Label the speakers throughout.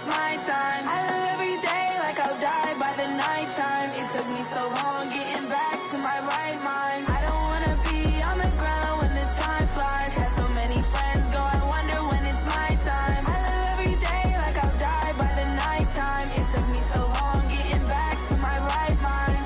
Speaker 1: my time. I live every day like I'll die by the nighttime. It took me so long getting back to my right mind. I don't wanna be on the ground when the time flies. Had so many friends go, I wonder when it's my time. I live every day like I'll die by the nighttime. It took me so long getting back to my right mind.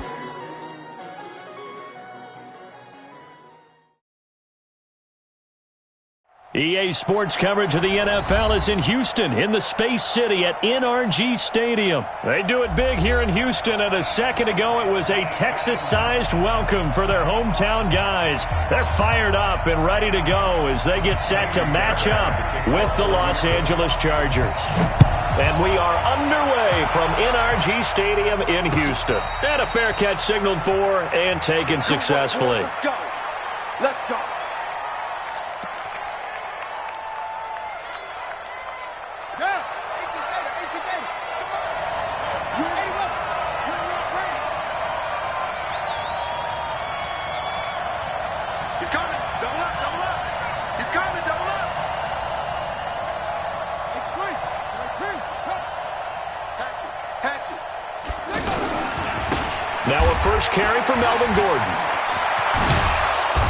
Speaker 2: EA Sports coverage of the NFL is in Houston, in the Space City at NRG Stadium. They do it big here in Houston, and a second ago it was a Texas-sized welcome for their hometown guys. They're fired up and ready to go as they get set to match up with the Los Angeles Chargers. And we are underway from NRG Stadium in Houston. And a fair catch signaled for and taken successfully.
Speaker 3: Let's go. Let's go.
Speaker 2: Now a first carry for Melvin Gordon.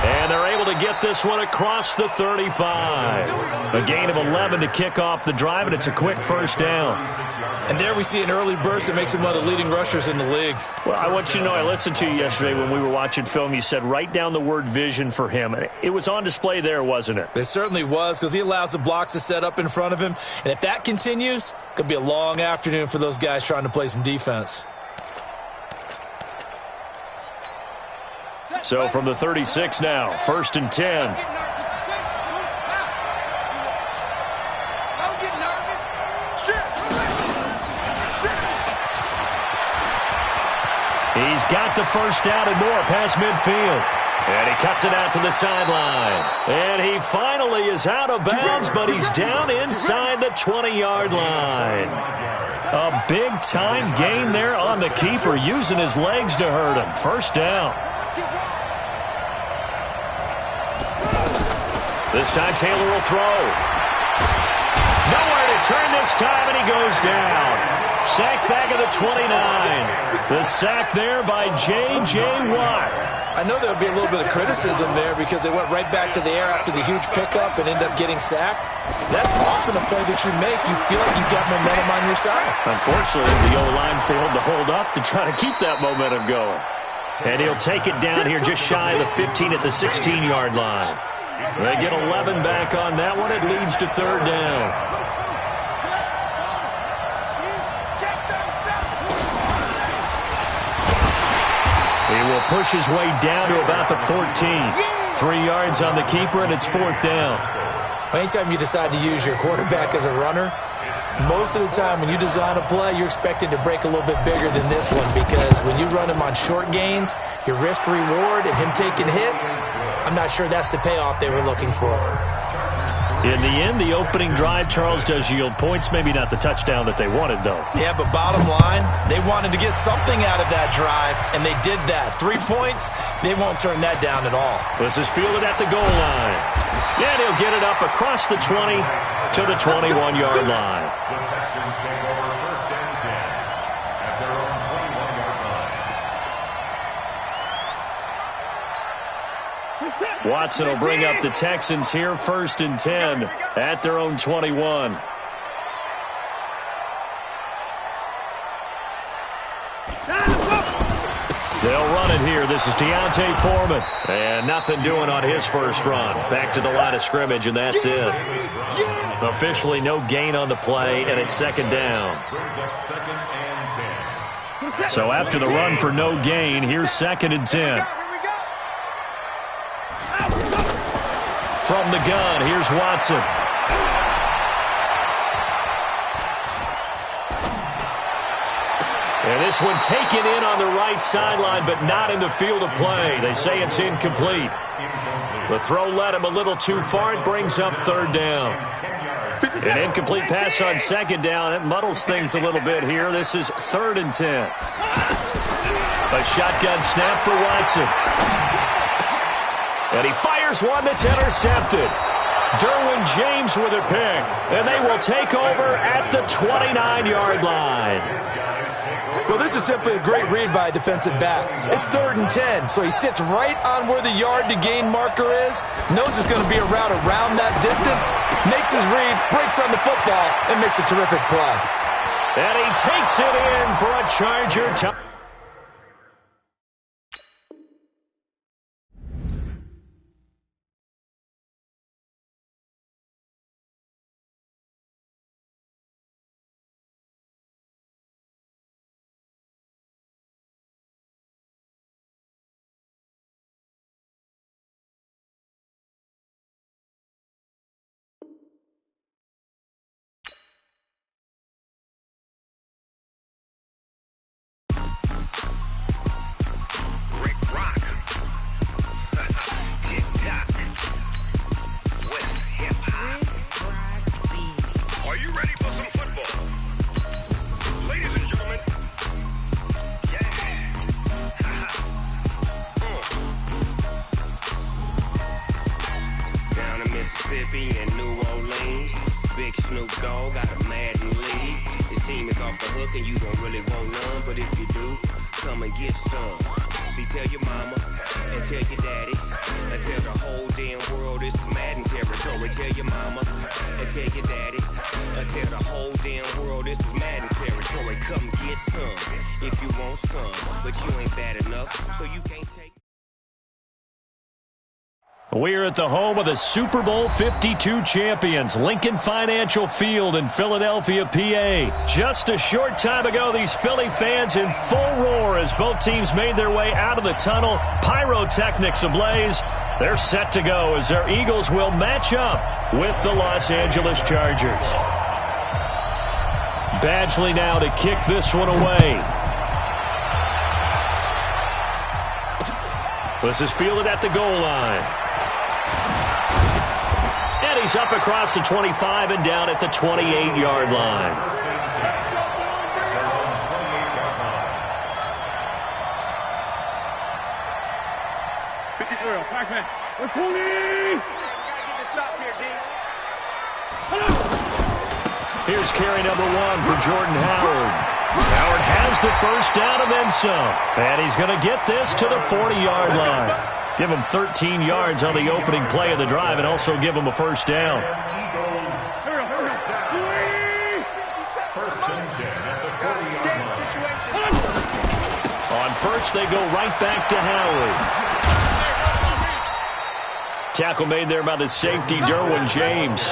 Speaker 2: And they're able to get this one across the 35. A gain of 11 to kick off the drive, and it's a quick first down.
Speaker 4: And there we see an early burst that makes him one of the leading rushers in the league.
Speaker 2: Well, I want you to know, I listened to you yesterday when we were watching film. You said write down the word vision for him. It was on display there, wasn't it?
Speaker 4: It certainly was, because he allows the blocks to set up in front of him. And if that continues, it could be a long afternoon for those guys trying to play some defense.
Speaker 2: So from the 36 now, 1st and 10. He's got the first down and more past midfield. And he cuts it out to the sideline. And he finally is out of bounds, but he's down inside the 20-yard line. A big-time gain there on the keeper, using his legs to hurt him. First down. This time Taylor will throw. Nowhere to turn this time, and he goes down. Sacked back at the 29. The sack there by J.J. Watt.
Speaker 4: I know there would be a little bit of criticism there because they went right back to the air after the huge pickup and ended up getting sacked. That's often a play that you make. You feel like you've got momentum on your side.
Speaker 2: Unfortunately, the O-line failed to hold up to try to keep that momentum going. And he'll take it down here just shy of the 15 at the 16-yard line. They get 11 back on that one. It leads to third down. He will push his way down to about the 14. 3 yards on the keeper, and it's fourth down.
Speaker 4: Anytime you decide to use your quarterback as a runner, most of the time when you design a play, you're expected to break a little bit bigger than this one, because when you run him on short gains, your risk-reward and him taking hits, I'm not sure that's the payoff they were looking for.
Speaker 2: In the end, the opening drive, Charles, does yield points. Maybe not the touchdown that they wanted, though.
Speaker 4: Yeah, but bottom line, they wanted to get something out of that drive, and they did that. 3 points, they won't turn that down at all.
Speaker 2: This is fielded at the goal line. And he'll get it up across the 20 to the 21-yard line.
Speaker 5: The Texans take over first and 10 at their own 21-yard line.
Speaker 2: Watson will bring up the Texans here, 1st and 10 at their own 21. They'll run it here. This is Deontay Foreman. And nothing doing on his first run. Back to the line of scrimmage, and that's it. Officially no gain on the play, and it's second down. So after the run for no gain, here's 2nd and 10. From the gun, here's Watson. And this one taken in on the right sideline, but not in the field of play. They say it's incomplete. The throw led him a little too far. It brings up third down. An incomplete pass on second down. It muddles things a little bit here. This is 3rd and 10. A shotgun snap for Watson. And he fires one that's intercepted. Derwin James with a pick, and they will take over at the 29-yard line.
Speaker 4: Well, this is simply a great read by a defensive back. It's 3rd and 10, so he sits right on where the yard-to-gain marker is, knows it's going to be a route around that distance, makes his read, breaks on the football, and makes a terrific play.
Speaker 2: And he takes it in for a Charger touchdown.
Speaker 6: Mississippi and New Orleans. Big Snoop Dogg got a Madden league. His team is off the hook and you don't really want none, but if you do, come and get some. See, tell your mama and tell your daddy and tell the whole damn world this is Madden territory. Tell your mama and tell your daddy and tell the whole damn world this is Madden territory. Come get some if you want some, but you ain't bad enough, so you can't take.
Speaker 2: We're at the home of the Super Bowl 52 champions, Lincoln Financial Field in Philadelphia, PA. Just a short time ago, these Philly fans in full roar as both teams made their way out of the tunnel. Pyrotechnics ablaze. They're set to go as their Eagles will match up with the Los Angeles Chargers. Badgley now to kick this one away. This is fielded at the goal line. And he's up across the 25 and down at the 28-yard line. Here's carry number 1 for Jordan Howard. Howard has the first down and then some. And he's going to get this to the 40-yard line. Give him 13 yards on the opening play of the drive and also give him a first down. On first, they go right back to Howard. Tackle made there by the safety, Derwin James.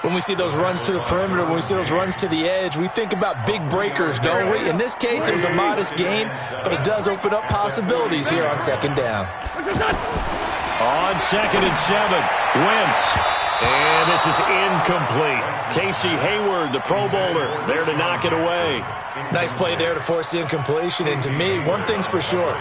Speaker 4: When we see those runs to the perimeter, when we see those runs to the edge, we think about big breakers, don't we? In this case, it was a modest gain, but it does open up possibilities here on second down.
Speaker 2: On 2nd and 7, Wentz. And this is incomplete. Casey Hayward, the Pro Bowler, there to knock it away.
Speaker 4: Nice play there to force the incompletion. And to me, one thing's for sure.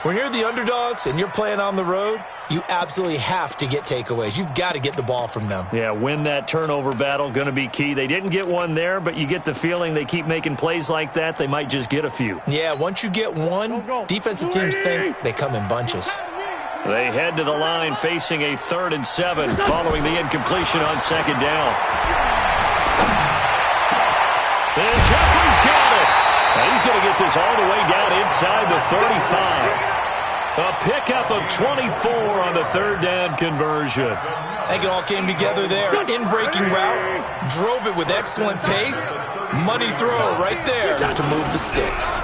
Speaker 4: When you're the underdogs and you're playing on the road, you absolutely have to get takeaways. You've got to get the ball from them.
Speaker 2: Yeah, win that turnover battle, going to be key. They didn't get one there, but you get the feeling they keep making plays like that, they might just get a few.
Speaker 4: Yeah, once you get one, defensive teams think they come in bunches.
Speaker 2: They head to the line facing a 3rd and 7 following the incompletion on 2nd down. And Jeffrey's got it. And he's going to get this all the way down inside the 35. A pickup of 24 on the 3rd down conversion.
Speaker 4: I think it all came together there. In-breaking route, drove it with excellent pace. Money throw right there to move the sticks.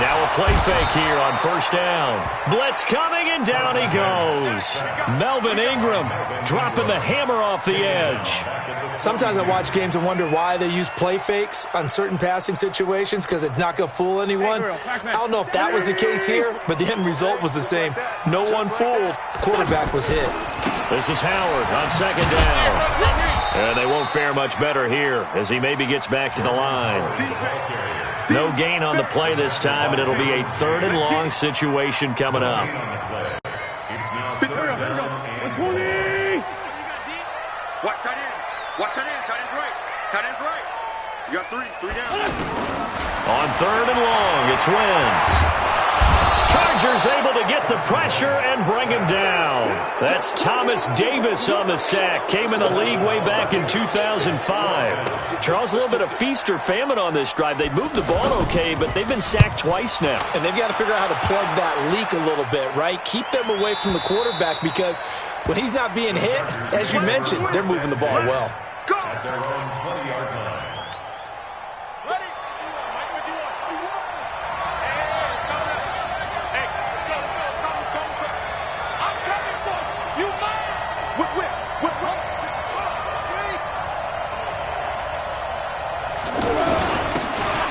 Speaker 2: Now a play fake here on 1st down. Blitz coming, and down he goes. Melvin Ingram dropping the hammer off the edge.
Speaker 4: Sometimes I watch games and wonder why they use play fakes on certain passing situations, because it's not going to fool anyone. I don't know if that was the case here, but the end result was the same. No one fooled. The quarterback was hit.
Speaker 2: This is Howard on 2nd down. And they won't fare much better here as he maybe gets back to the line. No gain on the play this time, and it'll be a 3rd and long situation coming up.
Speaker 5: It's now 3rd and 20.
Speaker 3: Watch tight end. Watch tight end. Tight end's right. Tight end's right. You got 3 down.
Speaker 2: On 3rd and long, it's Wentz. Chargers able to get the pressure and bring him down. That's Thomas Davis on the sack. Came in the league way back in 2005. Charles, a little bit of feast or famine on this drive. They moved the ball okay, but they've been sacked twice now.
Speaker 4: And they've got to figure out how to plug that leak a little bit, right? Keep them away from the quarterback because when he's not being hit, as you mentioned, they're moving the ball well.
Speaker 5: At their own 20-yard line.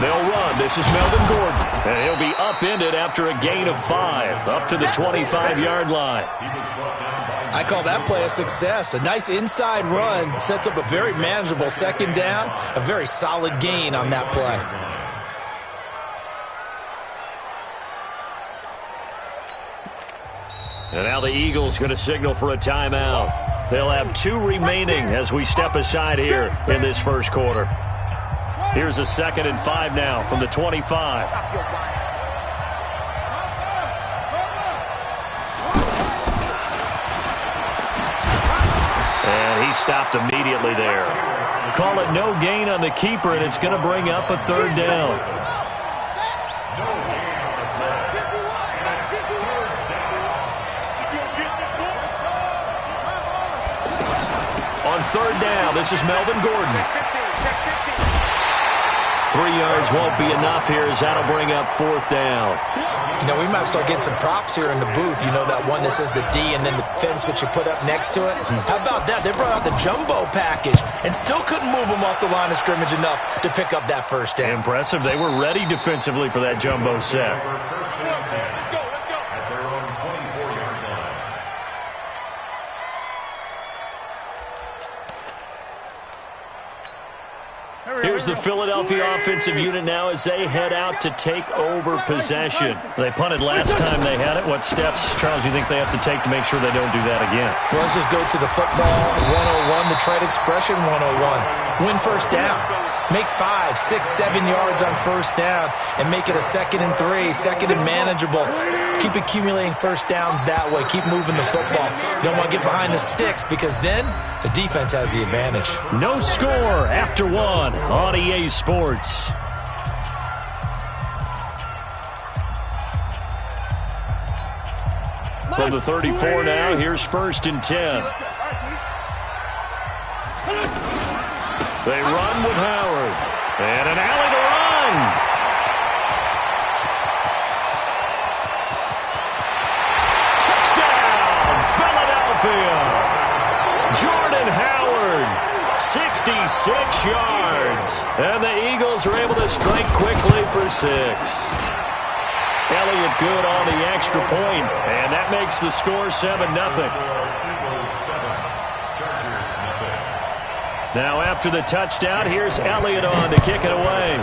Speaker 2: They'll run. This is Melvin Gordon. And he'll be upended after a gain of 5, up to the 25-yard line.
Speaker 4: I call that play a success. A nice inside run sets up a very manageable second down, a very solid gain on that play.
Speaker 2: And now the Eagles going to signal for a timeout. They'll have 2 remaining as we step aside here in this first quarter. Here's a 2nd and 5 now from the 25. And he stopped immediately there. Call it no gain on the keeper, and it's going to bring up a 3rd down. On 3rd down, this is Melvin Gordon. 3 yards won't be enough here as that'll bring up 4th down.
Speaker 4: You know, we might start getting some props here in the booth. You know, that one that says the D and then the fence that you put up next to it. How about that? They brought out the jumbo package and still couldn't move them off the line of scrimmage enough to pick up that 1st down.
Speaker 2: Impressive. They were ready defensively for that jumbo set. Here's the Philadelphia offensive unit now as they head out to take over possession. They punted last time they had it. What steps, Charles, do you think they have to take to make sure they don't do that again?
Speaker 4: Well, let's just go to the football 101, the trade expression 101. Win 1st down. Make 5, 6, 7 yards on 1st down and make it a 2nd and 3, 2nd and manageable. Keep accumulating 1st downs that way. Keep moving the football. You don't want to get behind the sticks because then the defense has the advantage.
Speaker 2: No score after 1 on EA Sports. From the 34 now, here's 1st and 10. They run with Howard. And an alley to run. Touchdown, Philadelphia. Jordan Howard, 66 yards. And the Eagles are able to strike quickly for 6. Elliott good on the extra point, and that makes the score 7-0. Now after the touchdown, here's Elliott on to kick it away.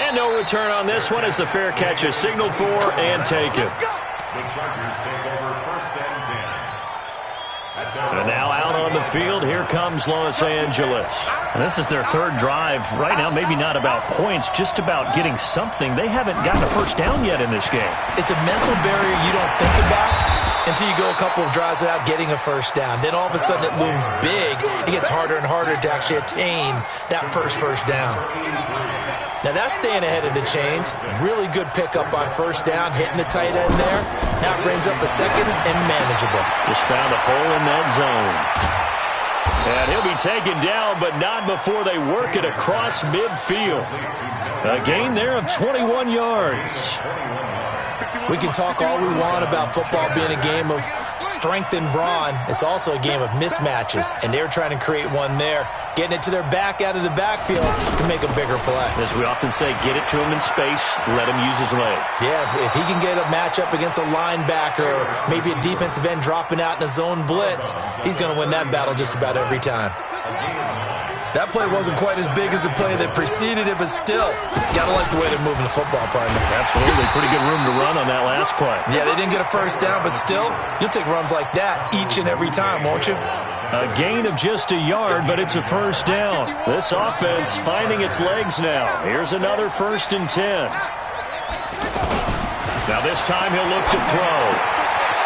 Speaker 2: And no return on this one as the fair catch is signaled for and taken.
Speaker 5: The Chargers take over 1st and 10.
Speaker 2: And now out on the field, here comes Los Angeles. And this is their 3rd drive. Right now, maybe not about points, just about getting something. They haven't gotten a 1st down yet in this game.
Speaker 4: It's a mental barrier you don't think about until you go a couple of drives without getting a 1st down. Then all of a sudden it looms big. It gets harder and harder to actually attain that first down. Now that's staying ahead of the chains. Really good pickup on 1st down, hitting the tight end there. Now it brings up a 2nd and manageable.
Speaker 2: Just found a hole in that zone. And he'll be taken down, but not before they work it across midfield. A gain there of 21 yards.
Speaker 4: We can talk all we want about football being a game of strength and brawn. It's also a game of mismatches, and they're trying to create one there, getting it to their back out of the backfield to make a bigger play.
Speaker 2: As we often say, get it to him in space, let him use his leg.
Speaker 4: Yeah, if he can get a matchup against a linebacker or maybe a defensive end dropping out in a zone blitz, he's going to win that battle just about every time. That play wasn't quite as big as the play that preceded it, but still, got to like the way they're moving the football, partner.
Speaker 2: Absolutely. Pretty good room to run on that last play.
Speaker 4: Yeah, they didn't get a 1st down, but still, you'll take runs like that each and every time, won't you?
Speaker 2: A gain of just a yard, but it's a 1st down. This offense finding its legs now. Here's another 1st and 10. Now this time he'll look to throw.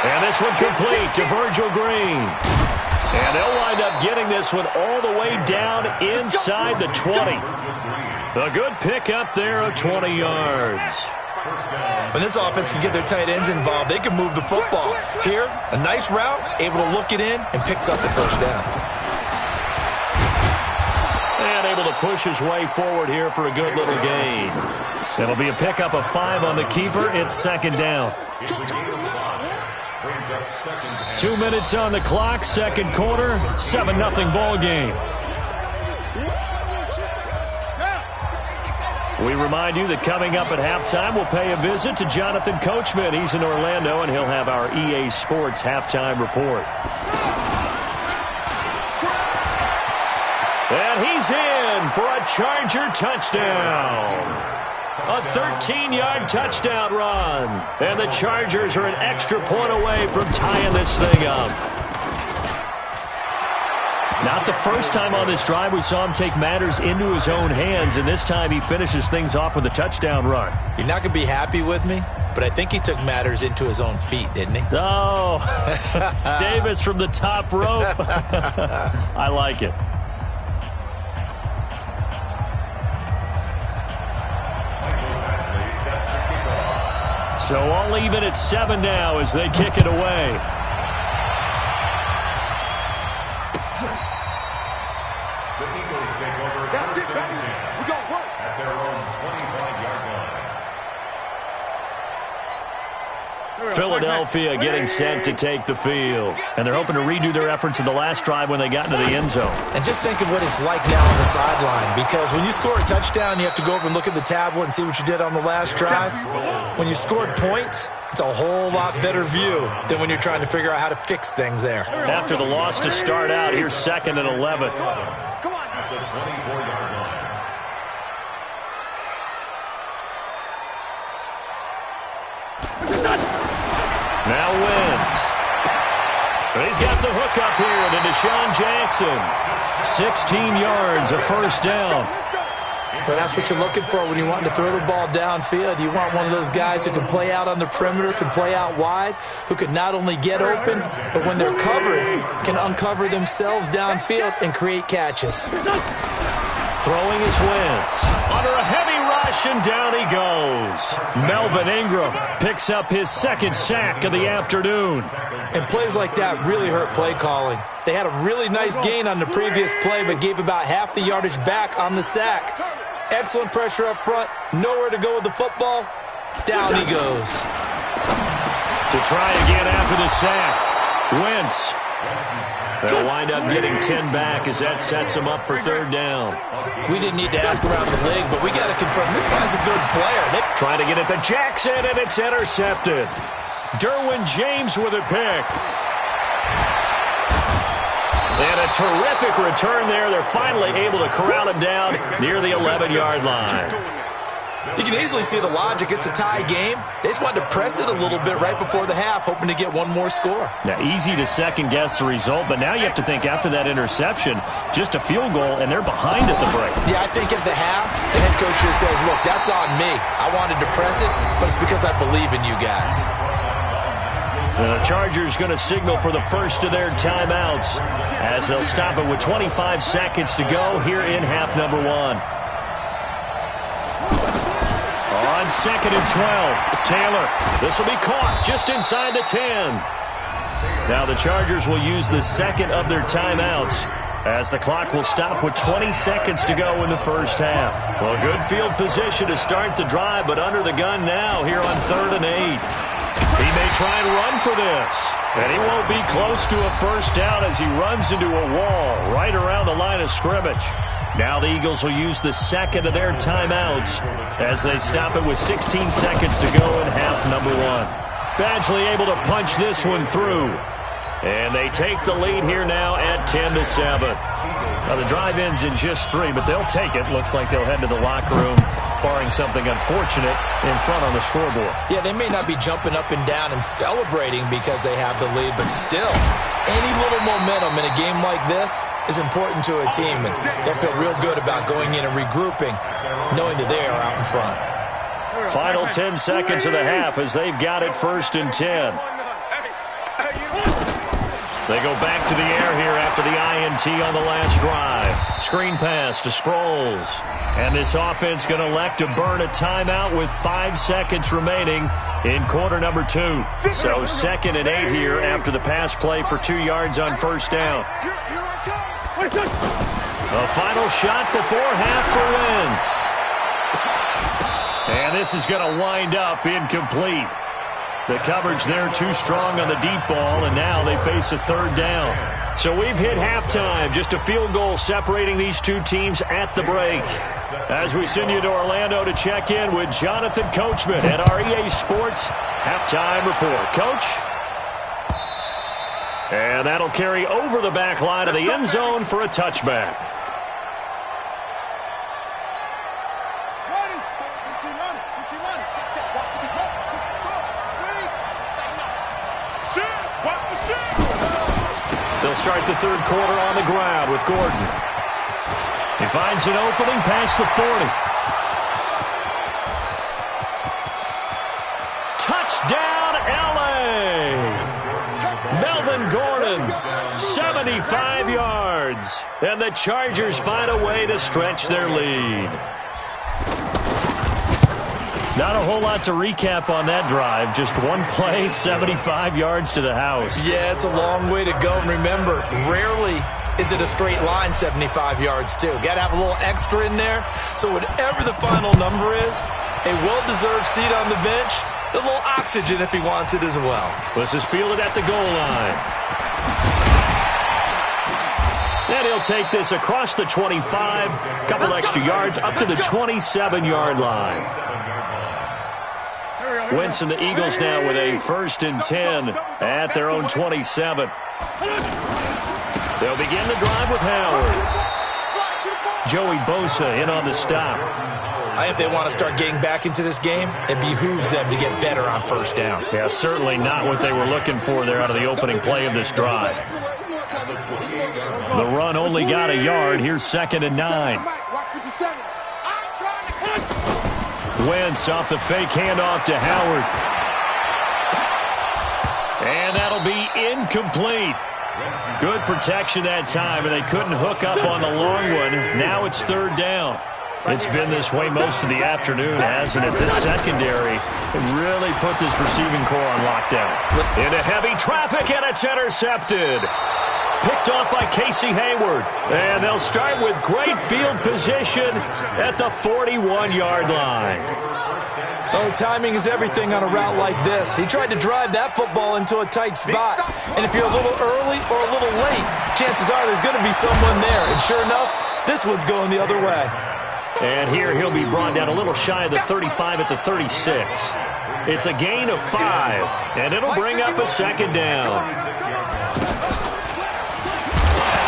Speaker 2: And this one complete to Virgil Green. And they'll wind up getting this one all the way down inside the 20. A good pickup there of 20 yards.
Speaker 4: When this offense can get their tight ends involved, they can move the football. Here, a nice route, able to look it in, and picks up the first down.
Speaker 2: And able to push his way forward here for a good little gain. It'll be a pickup of 5 on the keeper. It's second down. 2 minutes on the clock, second quarter, 7-0 ball game. We remind you that coming up at halftime, we'll pay a visit to Jonathan Coachman. He's in Orlando, and he'll have our EA Sports halftime report. And he's in for a Charger touchdown. A 13-yard touchdown run. And the Chargers are an extra point away from tying this thing up. Not the first time on this drive we saw him take matters into his own hands, and this time he finishes things off with a touchdown run.
Speaker 4: You're not going to be happy with me, but I think he took matters into his own feet, didn't he?
Speaker 2: Oh, Davis from the top rope. I like it. So all even at 7 now as they kick it away.
Speaker 5: The Eagles take over first and 10 at their own 25-yard line.
Speaker 2: Philadelphia getting set to take the field. And they're hoping to redo their efforts in the last drive when they got into the end zone.
Speaker 4: And just think of what it's like now on the sideline, because when you score a touchdown, you have to go over and look at the tablet and see what you did on the last drive. When you scored points, it's a whole lot better view than when you're trying to figure out how to fix things there.
Speaker 2: After the loss to start out, here's 2nd and 11.
Speaker 5: At the 24-yard line.
Speaker 2: Now Wentz. But he's got the hook up here to Deshaun Jackson. 16 yards, a first down.
Speaker 4: But that's what you're looking for when you want to throw the ball downfield. You want one of those guys who can play out on the perimeter, can play out wide, who can not only get open, but when they're covered, can uncover themselves downfield and create catches.
Speaker 2: Throwing is Wentz. Under a heavy rush, and down he goes. Melvin Ingram picks up his 2nd sack of the afternoon.
Speaker 4: And plays like that really hurt play calling. They had a really nice gain on the previous play, but gave about half the yardage back on the sack. Excellent pressure up front. Nowhere to go with the football. Down he goes.
Speaker 2: To try again after the sack. Wentz. They'll wind up getting 10 back as that sets them up for 3rd down.
Speaker 4: We didn't need to ask around the league, but we got to confirm this guy's a good player.
Speaker 2: Trying to get it to Jackson, and it's intercepted. Derwin James with a pick. And a terrific return there. They're finally able to corral him down near the 11-yard line.
Speaker 4: You can easily see the logic. It's a tie game. They just wanted to press it a little bit right before the half, hoping to get one more score.
Speaker 2: Now, easy to second-guess the result, but now you have to think after that interception, just a field goal, and they're behind at the break.
Speaker 4: Yeah, I think at the half, the head coach just says, look, that's on me. I wanted to press it, but it's because I believe in you guys.
Speaker 2: The Chargers going to signal for the first of their timeouts as they'll stop it with 25 seconds to go here in half number 1. On 2nd and 12, Taylor. This will be caught just inside the 10. Now the Chargers will use the 2nd of their timeouts as the clock will stop with 20 seconds to go in the first half. Well, good field position to start the drive, but under the gun now here on 3rd and 8. He may try and run for this, and he won't be close to a first down as he runs into a wall right around the line of scrimmage. Now the Eagles will use the 2nd of their timeouts as they stop it with 16 seconds to go in half number 1. Badgley able to punch this one through. And they take the lead here now at 10-7. Now the drive ends in just 3, but they'll take it. Looks like they'll head to the locker room, barring something unfortunate in front on the scoreboard.
Speaker 4: Yeah, they may not be jumping up and down and celebrating because they have the lead, but still, any little momentum in a game like this is important to a team, and they'll feel real good about going in and regrouping, knowing that they are out in front.
Speaker 2: Final 10 seconds of the half as they've got it 1st and 10. They go back to the air here after the INT on the last drive. Screen pass to Sproles. And this offense going to elect to burn a timeout with 5 seconds remaining in quarter number 2. So 2nd and 8 here after the pass play for 2 yards on 1st down. A final shot before half for Wentz. And this is going to wind up incomplete. The coverage there too strong on the deep ball, and now they face a 3rd down. So we've hit halftime, just a field goal separating these two teams at the break. As we send you to Orlando to check in with Jonathan Coachman at our EA Sports Halftime Report. Coach? And that'll carry over the back line of the end zone for a touchback. They'll start the 3rd quarter on the ground with Gordon. He finds an opening past the 40. Touchdown, L.A. Melvin Gordon, 75 yards. And the Chargers find a way to stretch their lead. Not a whole lot to recap on that drive. Just one play, 75 yards to the house.
Speaker 4: Yeah, it's a long way to go. And remember, rarely is it a straight line 75 yards, too. Got to have a little extra in there. So whatever the final number is, a well-deserved seat on the bench, a little oxygen if he wants it as well.
Speaker 2: This is fielded at the goal line. And he'll take this across the 25, a couple extra yards up to the 27-yard line. Wentz and the Eagles now with a 1st and 10 at their own 27. They'll begin the drive with Howard. Joey Bosa in on the stop.
Speaker 4: I think they want to start getting back into this game. It behooves them to get better on 1st down.
Speaker 2: Yeah, certainly not what they were looking for there out of the opening play of this drive. The run only got a yard. Here's 2nd and 9. Wentz off the fake handoff to Howard. And that'll be incomplete. Good protection that time, and they couldn't hook up on the long one. Now it's 3rd down. It's been this way most of the afternoon, hasn't it? This secondary really put this receiving core on lockdown. Into heavy traffic, and it's intercepted. Picked off by Casey Hayward. And they'll start with great field position at the 41-yard line.
Speaker 4: Oh, timing is everything on a route like this. He tried to drive that football into a tight spot. And if you're a little early or a little late, chances are there's going to be someone there. And sure enough, this one's going the other way.
Speaker 2: And here he'll be brought down a little shy of the 35 at the 36. It's a gain of 5, and it'll bring up a 2nd down.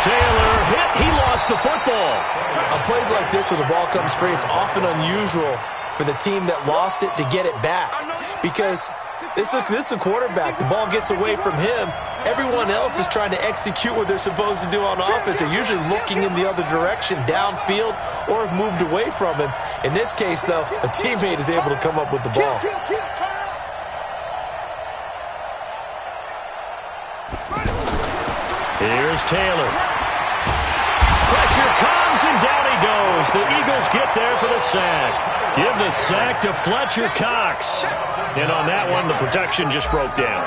Speaker 2: Taylor hit. He lost the football.
Speaker 4: On plays like this where the ball comes free, it's often unusual for the team that lost it to get it back. Because this is the quarterback. The ball gets away from him. Everyone else is trying to execute what they're supposed to do on offense. They're usually looking in the other direction, downfield, or have moved away from him. In this case, though, a teammate is able to come up with the ball.
Speaker 2: Here's Taylor. Pressure comes, and down he goes. The Eagles get there for the sack. Give the sack to Fletcher Cox. And on that one, the protection just broke down.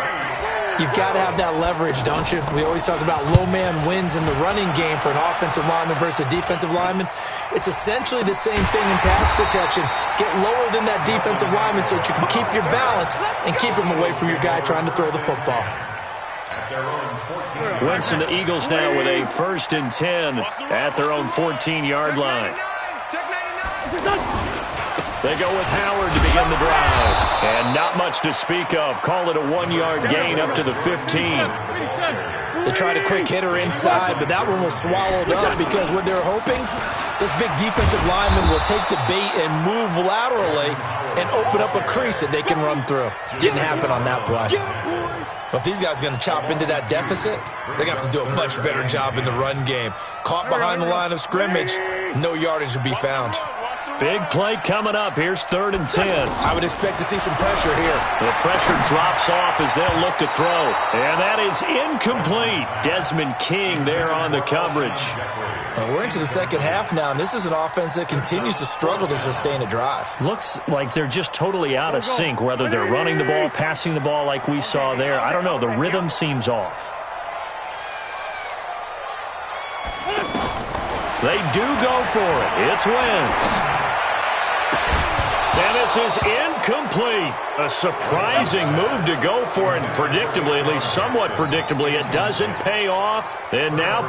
Speaker 4: You've got to have that leverage, don't you? We always talk about low man wins in the running game for an offensive lineman versus a defensive lineman. It's essentially the same thing in pass protection. Get lower than that defensive lineman so that you can keep your balance and keep him away from your guy trying to throw the football.
Speaker 2: Wentz and the Eagles now with a 1st and 10 at their own 14-yard line. They go with Howard to begin the drive. And not much to speak of. Call it a 1-yard gain up to the 15.
Speaker 4: They tried a quick hitter inside, but that one was swallowed up because what they're hoping, this big defensive lineman will take the bait and move laterally and open up a crease that they can run through. Didn't happen on that play. But if these guys are going to chop into that deficit, they're going to have to do a much better job in the run game. Caught behind the line of scrimmage, no yardage will be found.
Speaker 2: Big play coming up. Here's 3rd and 10.
Speaker 4: I would expect to see some pressure here.
Speaker 2: The pressure drops off as they'll look to throw. And that is incomplete. Desmond King there on the coverage.
Speaker 4: And we're into the second half now, and this is an offense that continues to struggle to sustain a drive.
Speaker 2: Looks like they're just totally out of sync, whether they're running the ball, passing the ball like we saw there. I don't know. The rhythm seems off. They do go for it. It's Wentz. And this is incomplete. A surprising move to go for it. Predictably, at least somewhat predictably, it doesn't pay off. And now